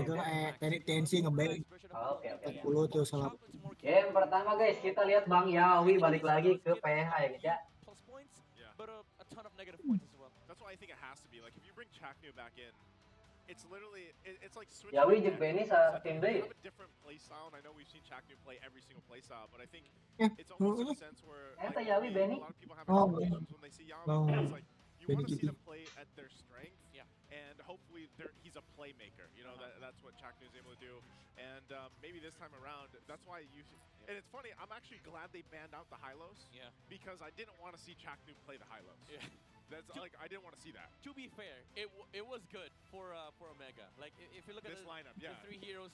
megang TNC ngeband. Oke. 40 tuh salah. Game pertama guys, kita lihat Bang Yawi balik lagi ke PH ya guys ya. That's why I think it has to be. Like if you bring Chaknu back in, it's literally it's like switching. Yawi jeung Benny sa tim deui. Have a different play style, and I know we've seen Chaknu play every single play style, but I think it's almost in a sense where like, Yawi Benny. a lot of people have expectations when they see Yawi. It's like you want to see BENNYQT. them play at their strength, and hopefully he's a playmaker. You know that's what Chaknu is able to do, and maybe this time around, that's why you. And it's funny, I'm actually glad they banned out the high-lows. Because I didn't want to see Chaknu play the high-lows. That's like I didn't want to see that. To be fair, it was good for Omega. Like if you look at this lineup, the three heroes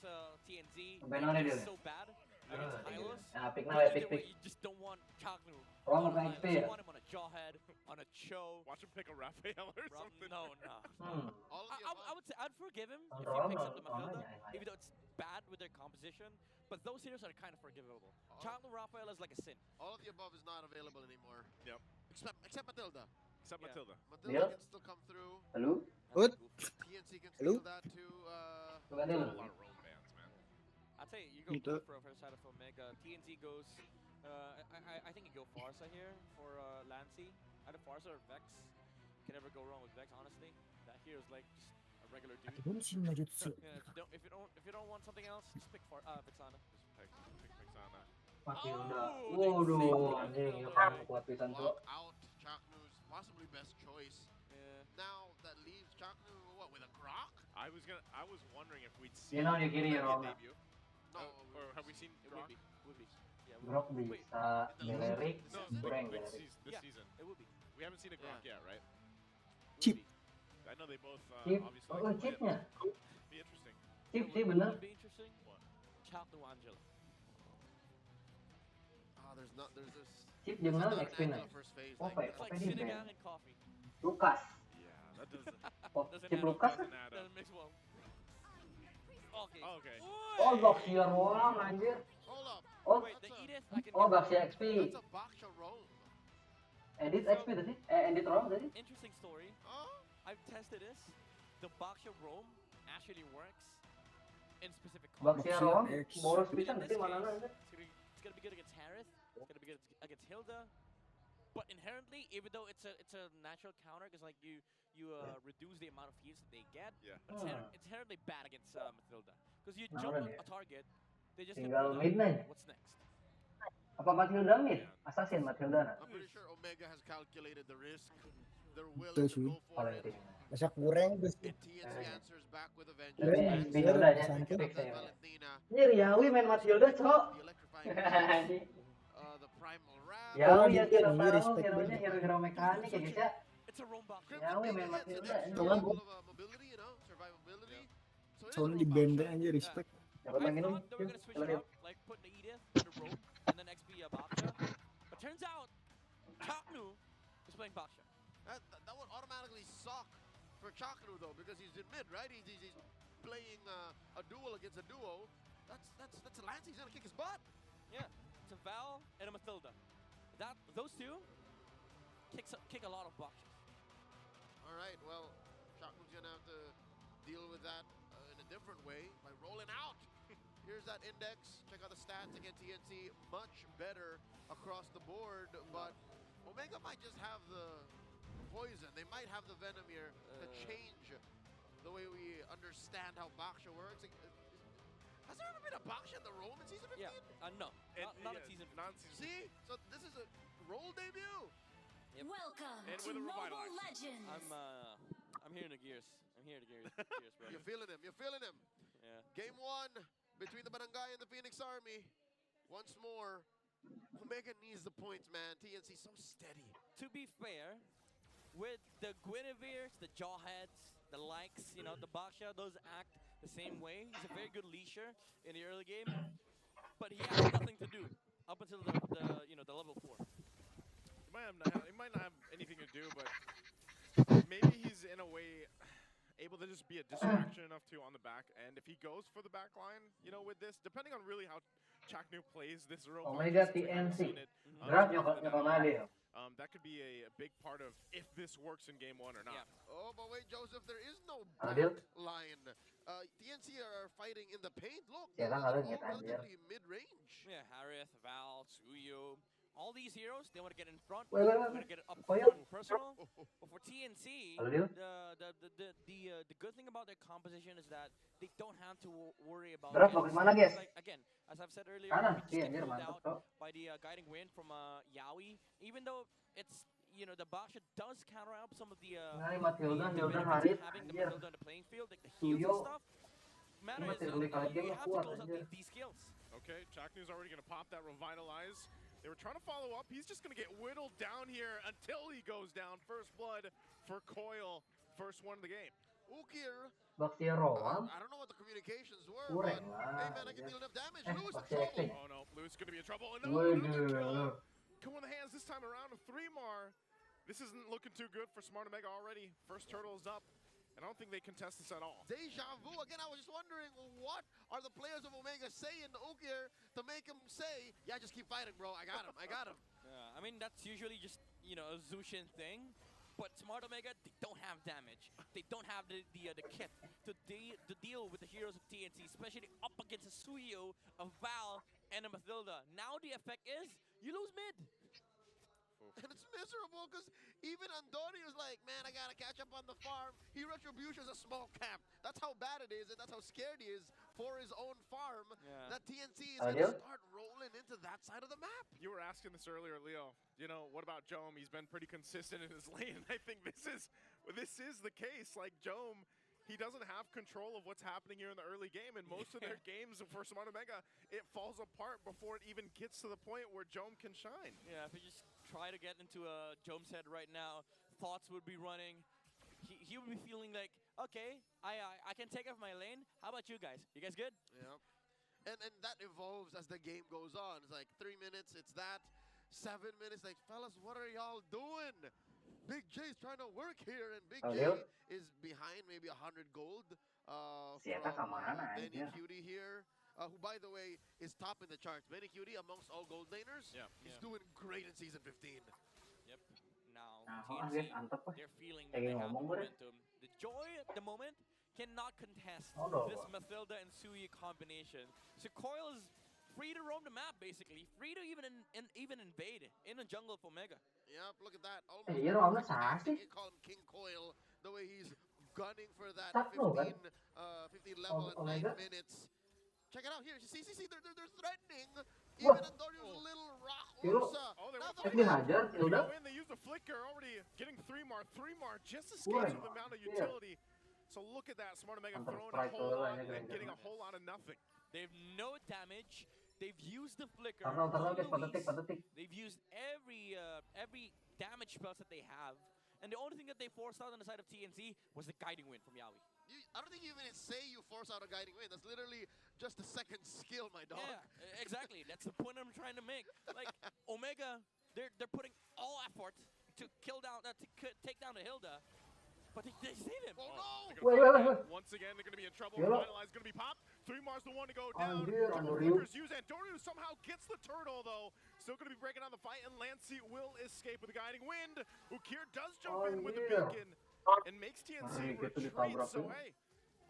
TNC, it's so bad against Hylos. You just don't want Chaknu. Wrong You XP ya. want him on a jawhead, on a cho. Watch him pick a Raphael or something. No. I would say I'd forgive him if he Wrong, picks up the wrong, Matilda, wrong. even though it's bad with their composition. But those heroes are kind of forgivable. Chaknu Raphael is like a sin. All of the above is not available anymore. Yep. Except Matilda. Except Matilda. Matilda can still come through. Halo? What? TNC can steal that to A lot of roam bands, man. I'd say you go for a first side of Omega. TNC goes. I think you go Farsa here for Lancy. Either Farsa or Vex. Can never go wrong with Vex, honestly. That hero's like just a regular dude. If you don't want something else, just pick Vexana. Just pick Vexana. Matilda. Waduh, anjing, kuat pisan tuh. lock out Chaknu's possibly best choice. Now that leaves Chaknu what with a Grok? I was wondering if we'd see. You know you kiri wrong. Debut. No, or have we seen Grok? Would be. Yeah, Grok bisa dilirik, goreng This dilirik. season. It would be. We haven't seen a Grok yet, right? Chip. I know they both Chip. obviously. Oh, chipnya. Be interesting. Chip sih bener. Would be interesting. What? Chaknu Angela. There's this. Chip jeung naon XP na? First phase. Oh, It's like apa ini sitting Ben? down and coffee. Lukas. Yeah, that doesn't. Oh, Doesn't Chip add up. Lukas? Doesn't add up. Doesn't mix well. Okay. Oh, okay. Oh, Baxia doang anjir. Hold up. Oh, Wait, the Edith I can oh get. Baxia XP. That's a Baksha roll. Edit XP tadi? Edit roll tadi? Interesting story. Oh, I've tested this. The Baksha roam actually works in specific Baxia combos. roll, X. boros In pisan this tadi mana case, anjir. it's gonna be good against Harith. It's gonna be good against Hilda. But inherently, even though it's a natural counter, because like you reduce the amount of heals that they get, Yeah. it's inherently bad against Matilda. Because you jump on a target, they just get Tinggal pulled mid na. out. What's next? Apa Matilda mid? Assassin Matilda na. I'm pretty sure Omega has calculated the risk. They're willing Betul to sih. go for it. Paling Masa kurang terus. And TNC answers back with a Tapi vengeance. Matilda nya Santai. fix ya. Valentina, Anjir Yawi main Matilda, Cok. the electrifying the primal wrap. Yawi yang tidak Ini tahu respect hero-nya banget. hero-hero mekanik ya guys ya. It's a roam Baksha. Yawi main It's an Matilda. extra Jangan, level of mobility, you know, survivability. So it is a Soalnya di roll band Baksha. aja respect. Dapat I main minum. thought they were gonna switch Coba it dia. up, like put the Edith in the roam and then XP Baksha. But turns out, Chaknu is playing Baksha. That would automatically suck for Chaknu though, because he's in mid, right? He's playing a duel against a duo. That's a Lance. He's gonna kick his butt. Yeah, it's a Val and a Matilda. Those two kick a lot of boxes. All right, well, Chaknu's gonna have to deal with that in a different way by rolling out. Here's that index. Check out the stats again. TNC much better across the board, but Omega might just have the poison. They might have the venom here to change the way we understand how Baksha works. Has there ever been a Baksha in the roam in season 15? Yeah, no, not in season 15. Not in season. See, so this is a roll debut. Yep. Welcome And to with a Mobile revitalize. Legends. I'm hearing the gears. I'm hearing the gears, bro. You're feeling him. You're feeling him. Yeah. Game 1 between the Barangay and the Phoenix Army. Once more, Omega needs the points, man. TNC so steady. To be fair, with the Guinevere's, the Jawheads, the likes, you know, the Baksha, those act the same way. He's a very good leasher in the early game, but he has nothing to do up until the level 4. He might not have anything to do, but maybe he's in a way able to just be a distraction enough too on the back. And if he goes for the back line, you know, with this, depending on really how Chaknu plays this row, Omega TNC. Draft nyokal that could be a big part of if this works in game 1 or not. Yeah. Oh, but wait, Joseph, there is no Adil. back line. TNC are fighting in the paint. Look, Yeah, they're lang all ngalangit, anjir. relatively mid-range. Yeah, Harith, Val, Tsuyo, all these heroes, they want to get in front, Wait, they wait, want wait. to get it up Oh, yeah. front personal. But for TNC, Halo, Lil. the good thing about their composition is that they don't have to worry about Drop, getting fokus mana, stuck. guys? Like again, as I've said earlier, Kanan. we just Iya, get anjir, pulled mantap, out bro. by the guiding wind from YAWI. Even though it's the Basha does counter out some of the Nah, ini Matilda, the Hilda, benefits Harit, of having the anjir. Matilda on the playing field, like the heals and Suyo. stuff. Matter Ini is Matilda kali game you mah have to kuat, close out anjir. these skills. Okay, Chaknu's already going to pop that Revitalize. They were trying to follow up. He's just going to get whittled down here until he goes down. First blood for Coil. First one of the game. Ukir, Bakti Roam. I don't know what the communications were, Kurang but lah, hey man, I can anjir. deal enough damage. Eh, Lewis in Bakti trouble. acting. Oh no, Lewis is going to be in trouble. Oh, no, another kill. Waduh. Come in the hands this time around with 3-mar. This isn't looking too good for smartomega already. First turtle is up, and I don't think they contest this at all. Deja vu. Again, I was just wondering, what are the players of Omega saying to Ukir to make him say, yeah, just keep fighting, bro. I got him. I got him. Yeah, I mean that's usually just a Zushin thing, but smartomega, they don't have damage. They don't have the kit to deal with the heroes of TNC, especially up against a Suyo, a Val, and a Mathilda. Now the effect is you lose mid. And it's miserable because even Andoni was like, man, I got to catch up on the farm. He Retribution's a small cap. That's how bad it is, and that's how scared he is for his own farm. Yeah. That TNC is going to start rolling into that side of the map. You were asking this earlier, Leo. What about Jome? He's been pretty consistent in his lane. I think this is the case. Like Jome, he doesn't have control of what's happening here in the early game, and most of their games for smartomega, it falls apart before it even gets to the point where Jome can shine. Yeah, if you just try to get into Jome's head right now, thoughts would be running. He would be feeling like, okay, I can take off my lane. How about you guys? You guys good? Yeah. And that evolves as the game goes on. It's like 3 minutes, it's that. 7 minutes, like, fellas, what are y'all doing? Big J's trying to work here, and Big J is behind maybe 100 gold from BENNYQT here. Who, by the way, is top in the charts. BENNYQT amongst all gold laners. Yeah. He's doing great in Season 15. Yep. Now, Anjir, TNC, mantap weh. they're feeling that Kayak they have the ngomong gue deh. momentum. The Joy at the moment cannot contest Aduh. this Mathilda and Suyi combination. So Coil is free to roam the map, basically. Free to even invade in the jungle for Omega. Yep, look at that. Almost Iya, Roamnya sah sih. you call him King Coil, the way he's gunning for that Stop 15, no, kan? 15 level at 9 Omega? minutes. Check it out here. See, they're threatening. Wah. Even Andorio's little rock Hero. Ursa. Oh, they Now went the Eh, dihajar, They Hilda. go in, they use the flicker, already getting 3-mar. 3-mar just escapes with the amount of Yeah. utility. So look at that, smartomega Counter throwing a strike whole tuh, lot ini and getting a keren-keren. whole lot of nothing. They have no damage. They've used the flicker. Terlalu on guys, Luis. patetik. They've used every damage spells that they have. And the only thing that they forced out on the side of TNC was the guiding wind from YAWI. I don't think you even say you force out a guiding wind. That's literally just a second skill, my dog. Yeah, exactly. That's the point I'm trying to make. Like Omega, they're putting all effort to take down the Hilda, but they save him. Oh no! Wait, wait, wait, wait. Once again, they're going to be in trouble. Yellow. Revitalize going to be popped. 3-mar's the one to go down. Anjir, Couple Andoryu. flickers used. Andoryu somehow gets the turtle, though. Still going to be breaking on the fight, and Lancey will escape with the guiding wind. Ukir does jump in with the Anjir. beacon and makes TNC Anjir, gitu retreat. ditabrak So, tuh. hey,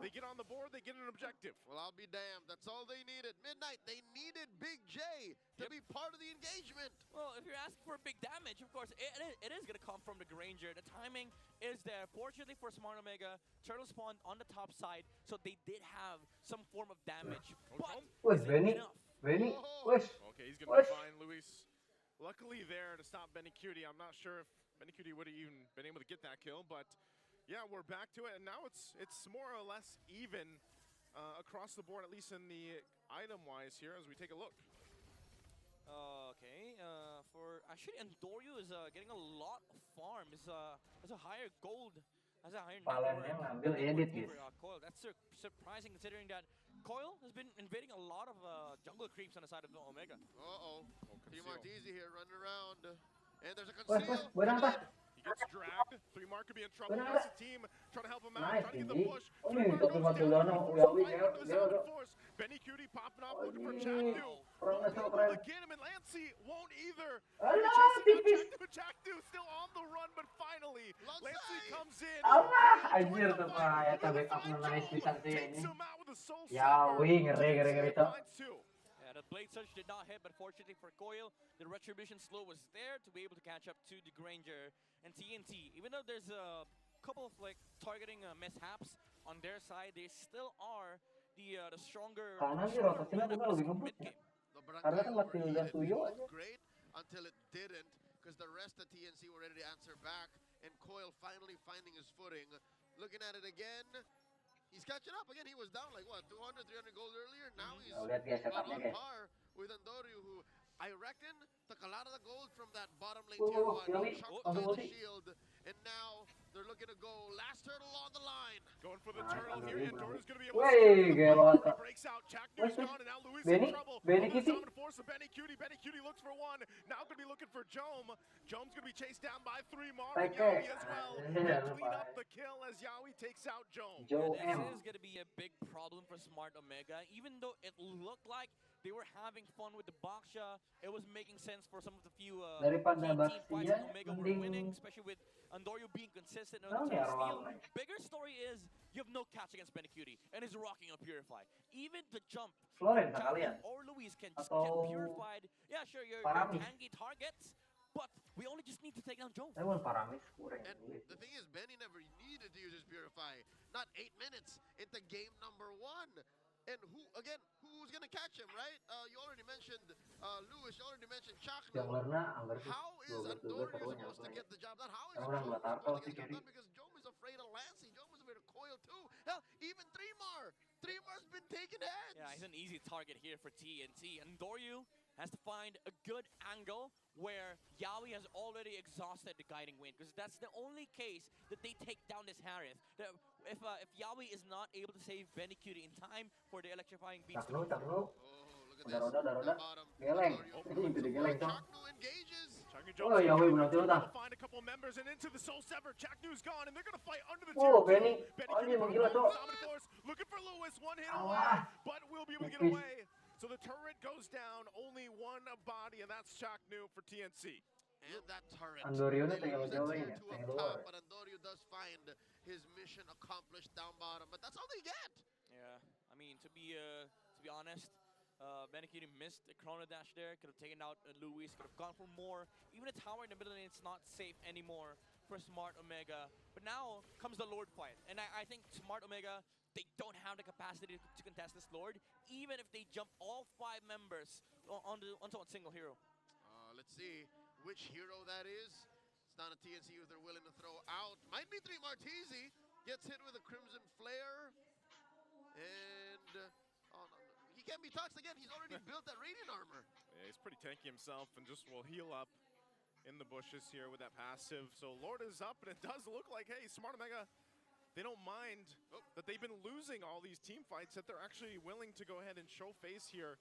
they get on the board, they get an objective. Well, I'll be damned. That's all they needed. Midnight, they needed Big J to be part of the engagement. Well, if you're asking for big damage, of course, it is going to come from the Granger. The timing is there. Fortunately for smartomega, turtle spawned on the top side, so they did have some form of damage. But Wih, is it Benny. enough? Benny. Oh. Wes. Okay, he's going to Push. find Luis. Luckily there to stop BENNYQT. I'm not sure if BENNYQT would have even been able to get that kill, but yeah, we're back to it, and now it's more or less even across the board, at least in the item-wise here, as we take a look. Okay, for actually Andoryu is getting a lot of farm. Is a higher gold, has a higher Palennya ngambil edit, guys. Coil. That's surprising considering that Coil has been invading a lot of jungle creeps on the side of the Omega. Uh-oh. Team conceal. Martese here running around. And there's a Wes, conceal. buenas atas. He gets dragged. 3-mar could be in trouble. Benar. That's the team trying to help him out, Nice, trying to get the Gigi. push. Oh, 3-mar nih, tapi goes Matilda down, no, forced to YAWI, fight under the dia- sound dia- of force. BENNYQT popping off, looking for Chaknu. Kurang Won't be masuk, able keren. to get him, and Lancey won't either. Alah, Chasing down tipis. Chaknu still on the run, but finally, Lancey comes in. Allah, Join anjir the tuh fight. Pak. Ya Gonna backup find nice Joe. pisan sih Takes ini. him out with a soul Yawi, ngeri tuh. finds two. Yeah, the Blade Surge did not hit, but fortunately for Coil, the Retribution Slow was there to be able to catch up to the Granger and TNT. Even though there's a couple of like targeting mishaps on their side, they still are the stronger Kanan sih rotasinya juga lebih ngebut mid ya. game. The Karena kan Barangay Matilda overheated. Suyo It aja. looked great until it didn't, because the rest of TNC were ready to answer back, and Coil finally finding his footing. Looking at it again, he's catching up again. He was down like what, 200, 300 gold earlier. Now he's Oh, lihat guys, about setupnya on guys. par with Andoryu, who I reckon took a lot of the gold from that bottom lane Whoa, tier whoa, one. Yawi, Chopped langsung away the ulti. shield, and now they're looking to go last turtle on the line. Going for the Nice, turtle Andoryu here, and berhasil. Dora's gonna be able to Wey, secure the gaya fight. banget, He Kak. breaks out. Chaknu's Wes, gone, and now Luis Benny, in trouble. Benny Lewis Kitty. on to force the BENNYQT. BENNYQT looks for one. Now gonna be looking for Jome. Jome's gonna be chased down by 3 Mar and Take YAWI it. as well. Yeah, They clean lupa. up the kill as YAWI takes out Jome. Joe Yeah, M. this is going to be a big problem for Smart Omega. Even though it looked like they were having fun with the Baksha, it was making sense for some of the few Daripada key team fights Bastia, that Omega were mending winning, especially with Andoryu being consistent on Naon the ya steal. orang-orang? Bigger story is you have no catch against BENNYQT, and he's rocking a Purify. Even the jump, Florent Chapman kalian? or Luis can just Atau get purified. Yeah, sure, you're Paramis? tanky targets, but we only just need to take down Jome. Saya mau Paramis kurang. And the thing is, Benny never needed to use his Purify. Not 8 minutes into game number 1. And who's gonna catch him, right? You already mentioned Lewis, you already mentioned Chaknu. Junglernya anggar sih. How is 12 Andoryu serunya. supposed to get the job done? How is Yang orang Jome dua supposed turtle to sih get the job kiri. done? Because Jome is afraid of Lancey. Jome is afraid of Coil too. Hell, even 3 Mar. 3Mar's been taking heads. Yeah, he's an easy target here for TNC. And Doryu has to find a good angle where YAWI has already exhausted the guiding wind, because that's the only case that they take down this Harith. If YAWI is not able to save BENNYQT in time for the electrifying beats to Taklu, taklu. Oh, look at Udah this. roda, udah roda. The bottom. Geleng. Andoryu. Itu digeleng, Cok. Chaknu engages. Oh, YAWI belum tiru dah. Find a couple members and into the Soul Sever. Chaknu's gone, and they're gonna fight under the Oh, tier Benny. two. Oh, dia menggila, Cok. Dominant force, looking for Lewis, one hit away, Awas. but will be able to get Tipis. away. So the turret goes down, only one body, and that's Chaknu for TNC. And that turret. Andoryu They tinggal lose that jauhin tier ya, 2 tinggal up luar. top, but Andoryu does find his mission accomplished down bottom. But that's all they get. Yeah, I mean, to be honest, BENNYQT missed the chrono dash there. Could have taken out Luis. Could have gone for more. Even a tower in the middle lane, it's not safe anymore for Smart Omega. But now comes the Lord fight, and I think Smart Omega, they don't have the capacity to contest this Lord, even if they jump all 5 members onto a single hero. Let's see which hero that is. It's not a TNC who they're willing to throw out. Might be 3 Martizi. Gets hit with a Crimson Flare. And oh, no, he can't be touched again. He's already built that Radiant armor. Yeah, he's pretty tanky himself and just will heal up in the bushes here with that passive. So Lord is up, and it does look like, hey, Smart Omega, they don't mind that they've been losing all these team fights, that they're actually willing to go ahead and show face here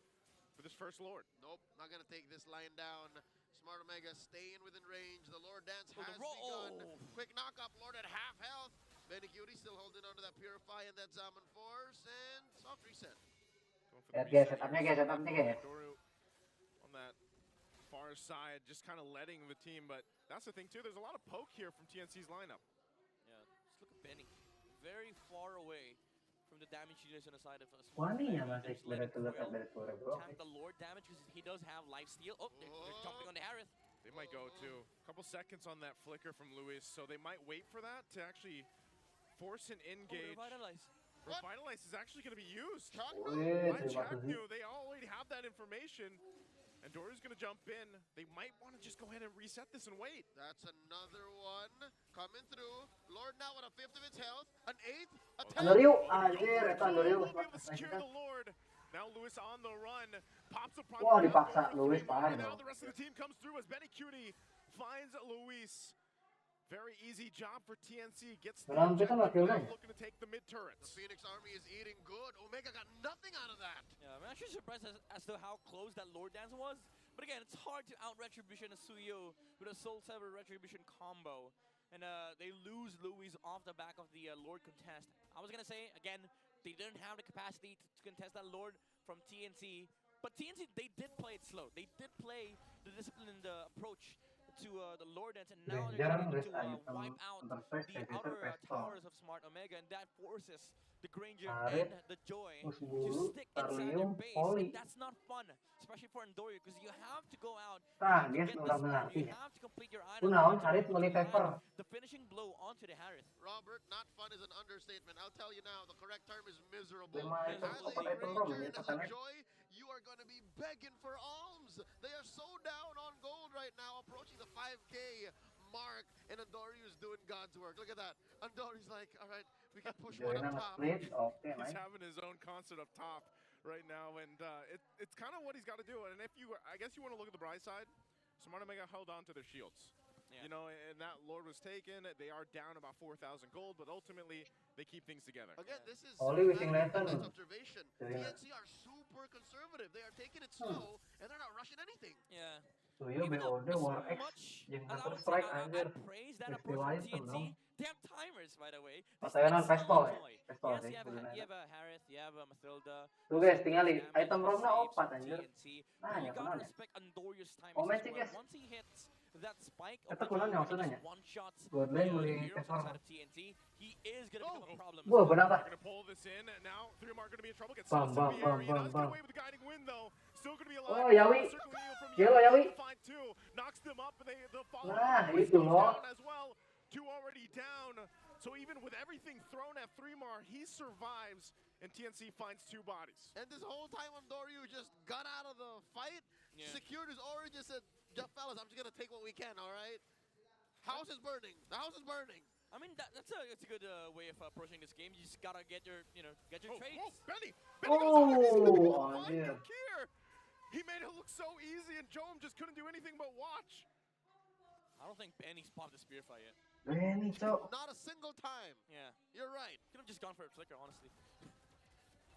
for this first Lord. Nope, not gonna take this line down. Smart Omega staying within range. The Lord dance Oh, the has roll. begun. Quick knock up, Lord at half health. BENNYQT still holding on to that Purify and that Zaman Force, and soft reset. Going for Lihat the guys, reset setupnya here. guys, setupnya guys. Doru on that far side, just kind of letting the team, but that's the thing too, there's a lot of poke here from TNC's lineup. Yeah, just look at Benny. Very far away from the damage dealers on the side of Smart Wani ya Omega. masih Just letting dari Coil turret bro. tank the Lord damage, because he does have life steal. Oh, they're jumping on the Harith. They might go too. Couple seconds on that flicker from Luis, so they might wait for that to actually force an engage. Revitalize. Revitalize is actually going to be used. Chaknu. Wih, By terima kasih. Chaknu, they already have that information. And Doru's going to jump in. They might want to just go ahead and reset this and wait. That's another one coming through. Lord now with a 5th of its health, an 8th, a 10th. Andoryu, anjir, itu Andoryu. Will be able to secure the Lord. Now Lewis on the run. Pops a Wah, primary dipaksa over Luis, 3 more, parah and now dong. the rest of the team comes through as BENNYQT finds Luis. Very easy job for TNC. Gets the Dalam kita nggak kill objective, kan? now looking to take the mid The turrets. Phoenix army is eating good. Omega got nothing out of that. Yeah, I'm actually surprised as to how close that Lord Dance was. But again, it's hard to out Retribution Suyo with a Soul Sever Retribution combo. And they lose Luis off the back of the Lord contest. I was going to say, again, they didn't have the capacity to contest that Lord from TNC. But TNC, they did play it slow. They did play the disciplined approach to the Lord Dance, and now they're Jarang going guys to item wipe out enterprise the kayak gitu outer pistol. towers of Smart Omega, and that forces the Granger Arit, and the Joy mus to bulu, stick inside their Tarlium, base, Poli. and that's not fun, especially for Andorio, because you have to go out, you Tah, have to guys, get udah this farm, mengerti you ya. have to complete your items Kunaon, to Harit meuli land favor. the finishing blow onto the Harith. Robert, not fun is an understatement. I'll tell you now, the correct term is miserable. 5 As item, a 4 item Ranger rom, and as a pesannya. Joy, you are going to be begging for alms. They are so down on gold right now, approaching the 5K mark, and Andorio's doing God's work. Look at that. Andorio's like, all right, we can push one Join up na top. split, okay, He's nice. having his own concert up top right now, and it's kind of what he's got to do. And if you, I guess you want to look at the bright side, smartomega held on to their shields. Yeah. You know, and that Lord was taken. They are down about 4,000 gold, but ultimately they keep things together. Again, this is Only wishing nice lesson. observation. Join na. TNC are super conservative. They are taking it slow, and they're not rushing anything. Yeah. Tuyo Even BOD, as War X, much yang as I Counter would say, Strike I'd anjir. praise that Peristiwa approach from itu dong. TNC. They have timers, by the way. They Patayonan stick pistol solid ya? Joy. Pistol Yes, sih, you have sebenarnya. a Harith, you have a Mathilda. Tuh guys, some tinggal good damage, item good romnya saves 4 from anjir. TNC. But Nanya, you gotta kenanya. respect Andorio's timings Komen as sih well. guys. Once he hits that spike of Kata the kunan Joy, yang where he nanya. just one-shots Good the lane beli heroes Pevor. inside of TNC, he is gonna become a problem as Wah, well. benang They're tak? going to pull this in. Now, 3 are going to be in trouble. Gets Bam, stuck to bam, BIAR. bam, He bam, does get bam. away with the guiding win, though. Still going to be alive. Oh, Yawi. Circling Eagle from Yellow, Yawi. Yawi. To find 2. Knocks them up, and the follow Nah, Luis itu goes loh. down as well. 2 already down. So even with everything thrown at 3mar, he survives, and TNC finds 2 bodies. And this whole time, Andorio just got out of the fight, Yeah. secured his origin, said, fellas, I'm just going to take what we can, all right? House is burning. The house is burning. I mean, that's a good way of approaching this game. You just gotta get your, get your trades. Benny! Benny goes over. He's going to find anjir. Kukir. He made it look so easy, and Jom just couldn't do anything but watch. I don't think Benny's popped the spear fight yet. Benny, cok. Not a single time. Yeah. You're right. Could have just gone for a flicker, honestly.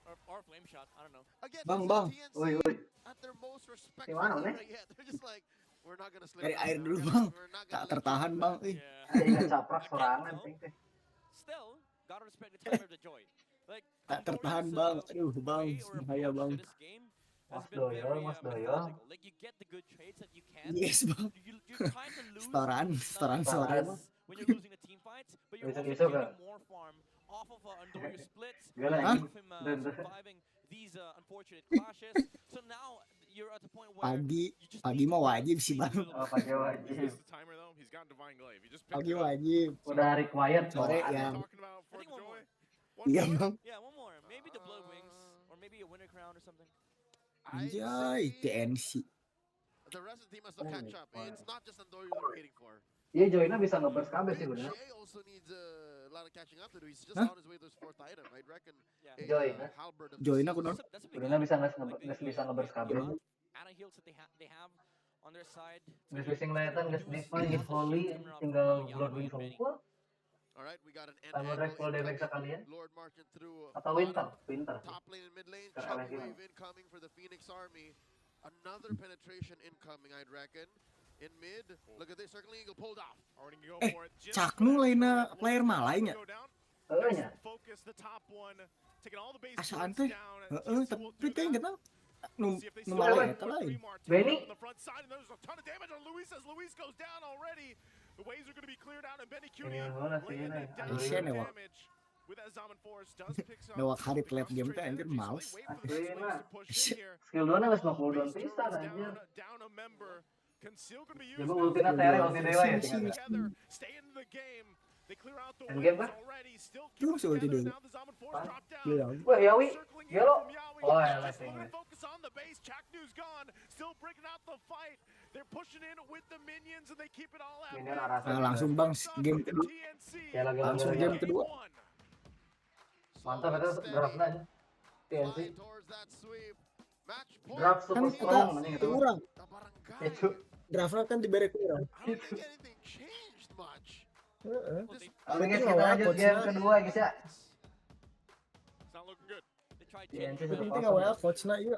or a flame shot. I don't know. Again, Bang, this bang. is TNC Woi, woi. at their most respectful Gimana, era Nek? yet. They're just like, we're not going to slip. Cari around. air dulu, We're Bang. we're not Tak gonna let you tertahan, do Bang. that. Yeah. Ada ingat caprak Again, serangan, though, ting teh. Still, gotta respect the timer of the Joy. Like, Tak tertahan, Andorio's, Bang. Aduh, Bang. way or Bahaya, approach Bang. to this game has Mas been Doyol, very Mas Doyol. methodical. Like, you get the good trades that you can. Yes, Bang. You're trying to lose Setoran the soran. fights when you're losing the team fights, but you're also Besok-besok, getting Kak. more farm off of Andorio splits, Gila, off anjing. of him Dan- surviving these unfortunate clashes. So now you're at the point where Pagi, you just pagi need mah to wajib sih, sleep a Bang. little Oh, bit. pagi Is wajib. this the timer, though? He's got Divine Glaive. He just picked Pagi it up. wajib. Udah required, So, Sore what are we yang. talking about I for think the one Joy? more. One Iya, more? Bang. Yeah, one more. Maybe the Blood Wings, or maybe a Winter Crown or something. I'd Anjay, say TNC. the rest of the team has to Oh, catch up. wow. It's not just Andorio they're waiting for. Iya, Joyna bisa ngebers kabeh sih Big bener. J also needs a lot of catching up to do. He's just Huh? on his way to his 4th item. I'd reckon Yeah. a Joy, huh? halberd of Join the aku seas. dong. That's a big Joyna item. bisa Like bisa ngebers the kabeh. amount of ana heals that they have on their side. Nggak switching Lantern, nggak reduce Diva, nggak lots of Holy, shield coming out tinggal from, Blood Yawi Wings and Benny. Hungkul. All right, we got an end Timer Rex full damage sekalian. Lord marching through Atau Winter, Winter. top lane and mid lane. Terkalah Chubby gimana? wave incoming for the Phoenix Army. Another penetration incoming, I'd reckon. In mid, look at this, circling eagle pulled off. Already go Eh, for it. Just Caknu for that lainnya short player look, Malay nya. go down. Heeh Nice nya. focus, the top one, taking all the base Asaan points teh? down. Heeh, TNC will do tapi teh that. kita nu See if they nu still Malay have eta more. lain. 3mar taken Benny. out on the front side, and there's a ton of damage on Luis as Luis goes down already. The waves are going to be cleared out, and BENNYQT Ini mana sih laying ini? it down Aduh, for Asian ya, Wak. damage. With that Zaman Force does pick up Lewat hari the late game teh concentrated anjir energy, so males. they wait for the next Asli, waves to nah. push in here. Skill 2 na geus All 50 base pisan turrets anjir. down a member. Conceal gonna be used Coba now. ultina tere, ulti dewa ya Sing, tinggal. Together, stay in the game. They clear out the Endgame waves kah? already. Still Cuma keep sih ulti together. dulu. Now the Zaman Force Hah? drop down. Iya. Wah, Yawi, Circling in Gelo. from Yawi. Oh, ya Just lighting. wanna focus on the base. Chaknu's gone. Still breaking out the fight. They're pushing in with the minions and they keep it all out. Minion arah Nah, langsung Bang game kedua. Ya lagi Langsung lagi. game kedua. Mantap itu draftnya aja. TNC. Flying towards that sweep. Match point. Draft Kan super kita strong anjing itu. kurang. The barangay. Itu. Draftnya kan diberi kurang. I don't think anything changed much. Heeh. Well, Just Oke guys, Itu kita awal lanjut coach game na. kedua guys ya. It's not looking good. They tried TNC changing sudah Penting kosong. awal coach na iya